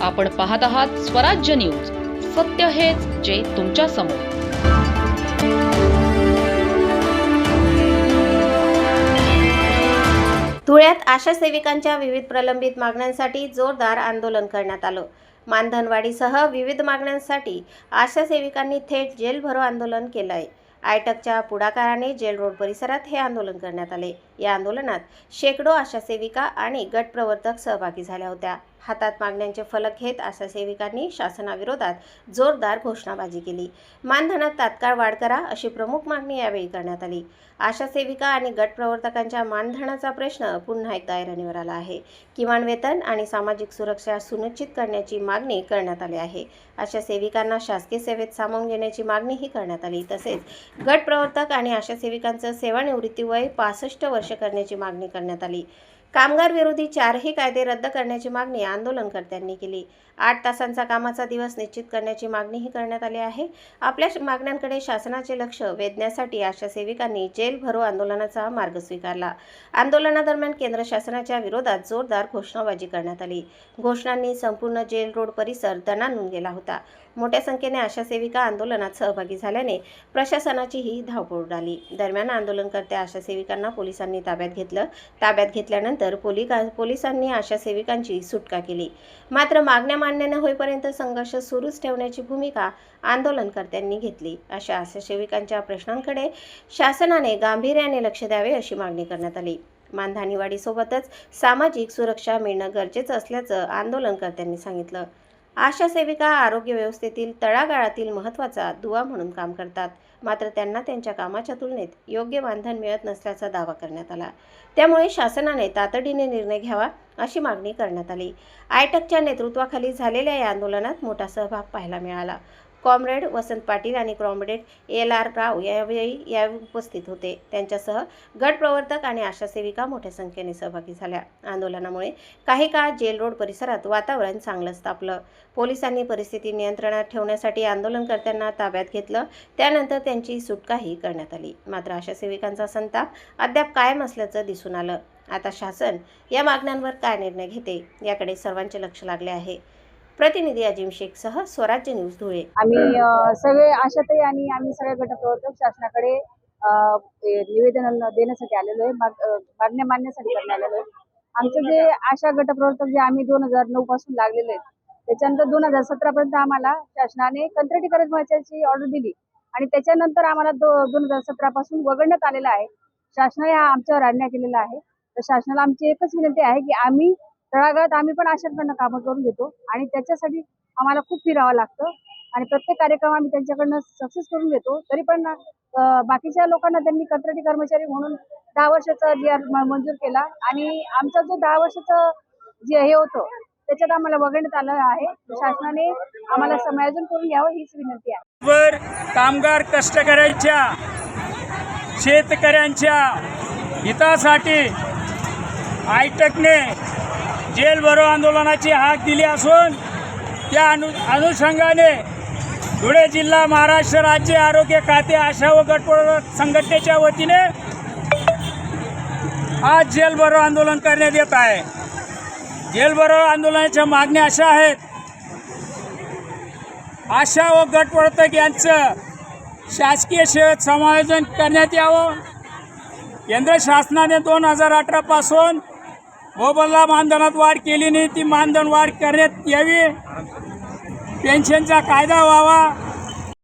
आपण पाहत आहात स्वराज्य न्यूज. सत्य हेच जे तुमच्या समोर. धुळ्यात आशा सेविकांच्या विविध प्रलंबित मागण्यांसाठी जोरदार आंदोलन करण्यात आलं. मानधनवाढीसह विविध मागण्यांसाठी आशा सेविकांनी थेट जेल भरो आंदोलन केलं आहे. आयटकच्या पुढाकाराने जेल रोड परिसरात हे आंदोलन करण्यात आले. या आंदोलनात शेकडो आशा सेविका आणि गट प्रवर्तक सहभागी झाल्या होत्या. हातात मागण्यांचे फलक घेत आशा सेविकांनी शासनाविरोधात जोरदार घोषणाबाजी केली. मानधनात तात्काळ वाढ करा अशी प्रमुख मागणी यावेळी करण्यात आली. आशा सेविका आणि गट प्रवर्तकांच्या मानधनाचा प्रश्न पुन्हा एकदा ऐरणीवर आला आहे. किमान वेतन आणि सामाजिक सुरक्षा सुनिश्चित करण्याची मागणी करण्यात आली आहे. आशा सेविकांना शासकीय सेवेत सामावून घेण्याची मागणीही करण्यात आली. तसेच गट प्रवर्तक आणि आशा सेविकांचं सेवानिवृत्ती वय 65 वर्ष करण्याची मागणी करण्यात आली. कामगार विरोधी 4ही कायदे रद्द करण्याची मागणी आंदोलनकर्त्यांनी केली. 8 तासांचा कामाचा दिवस निश्चित करण्याची मागणीही करण्यात आली आहे. आपल्या मागण्यांकडे शासनाचे लक्ष वेधण्यासाठी आशा सेविकांनी जेल भरो आंदोलनाचा मार्ग स्वीकारला. आंदोलनादरम्यान केंद्र शासनाच्या विरोधात जोरदार घोषणाबाजी करण्यात आली. घोषणांनी संपूर्ण जेल रोड परिसर दणाणून गेला होता. मोठ्या संख्येने आशा सेविका आंदोलनात सहभागी झाल्याने प्रशासनाचीही धावपळ उडाली. दरम्यान आंदोलनकर्त्या आशा सेविकांना पोलिसांनी ताब्यात घेतलं. ताब्यात घेतल्यानंतर पोलिसांनी आशा सेविकांची सुटका केली. मात्र मागण्या मान्य न होईपर्यंत संघर्ष सुरूच ठेवण्याची भूमिका आंदोलनकर्त्यांनी घेतली. अशा आशा सेविकांच्या प्रश्नांकडे शासनाने गांभीर्याने लक्ष द्यावे अशी मागणी करण्यात आली. मानधनी वाढीसोबतच सामाजिक सुरक्षा मिळणं गरजेचं असल्याचं आंदोलनकर्त्यांनी सांगितलं. आशा सेविका आरोग्य व्यवस्थेतील तळागाळातील महत्त्वाचा दुवा म्हणून काम करतात. मात्र त्यांना त्यांच्या कामाच्या तुलनेत योग्य मानधन मिळत नसल्याचा दावा करण्यात आला. त्यामुळे शासनाने तातडीने निर्णय घ्यावा अशी मागणी करण्यात आली. आयटकच्या नेतृत्वाखाली झालेल्या या आंदोलनात मोठा सहभाग पाहायला मिळाला. कॉम्रेड वसंत पाटील आणि कॉम्रेड LR राव यावेळी उपस्थित होते. त्यांच्यासह गट प्रवर्तक आणि आशा सेविका मोठ्या संख्येने सहभागी झाल्या. आंदोलनामुळे काही काळ जेल रोड परिसरात वातावरण चांगलंच तापलं. पोलिसांनी परिस्थिती नियंत्रणात ठेवण्यासाठी आंदोलनकर्त्यांना ताब्यात घेतलं. त्यानंतर त्यांची सुटकाही करण्यात आली. मात्र आशा सेविकांचा संताप अद्याप कायम असल्याचं दिसून आलं. आता शासन या मागण्यांवर काय निर्णय घेते याकडे सर्वांचे लक्ष लागले आहे. प्रतिनिधी अजिम शेख सह स्वराज्य न्यूज धुळे. आम्ही सगळे आशाताई आणि आम्ही सगळे गटप्रवर्तक शासनाकडे निवेदन देण्यासाठी आलेलो आहे. मागण्या मांडण्यासाठी आलेलो आहे. आमचे जे आशा गटप्रवर्तक जे आम्ही 2009 पासून लागलेले आहेत, त्याच्यानंतर 2017 पर्यंत आम्हाला शासनाने कंत्राटी कर्मचाऱ्याची ऑर्डर दिली आणि त्याच्यानंतर आम्हाला 2017 पासून वगळण्यात आलेला आहे. शासनाने आमच्यावर अन्याय केलेला आहे. तर शासनाला आमची एकच विनंती आहे की आम्ही तळागाळात आम्ही पण आशांकडनं कामं करून घेतो आणि त्याच्यासाठी आम्हाला खूप फिरावं लागतं आणि प्रत्येक कार्यक्रम आम्ही त्यांच्याकडनं सक्सेस करून घेतो. तरी पण बाकीच्या लोकांना त्यांनी कंत्राटी कर्मचारी म्हणून 10 वर्षाचा GR मंजूर केला आणि आमचा जो 10 वर्षाचं जे हे होतं त्याच्यात आम्हाला वगळण्यात आलं आहे. शासनाने आम्हाला समायोजन करून घ्यावं हीच विनंती आहे. कामगार कष्टकऱ्यांच्या शेतकऱ्यांच्या हितासाठी आयटकने जेल भरो आंदोलनाची हाक दिली असून त्या अनुषंगाने धुळे जिल्हा महाराष्ट्र राज्य आरोग्य खाते आशा व गटप्रवर्तक संघटनेच्या वतीने आज जेल भरो आंदोलन करण्यात येत आहे. जेल भरो आंदोलनाच्या मागण्या अशा आहेत. आशा व गटप्रवर्तक यांचं शासकीय सेवेत समायोजन करण्यात यावं. केंद्र शासनाने 2018 पासून मोबदला मानधनात वाढ केली नाही, ती मानधन वाढ करण्यात यावी. पेन्शनचा कायदा व्हावा.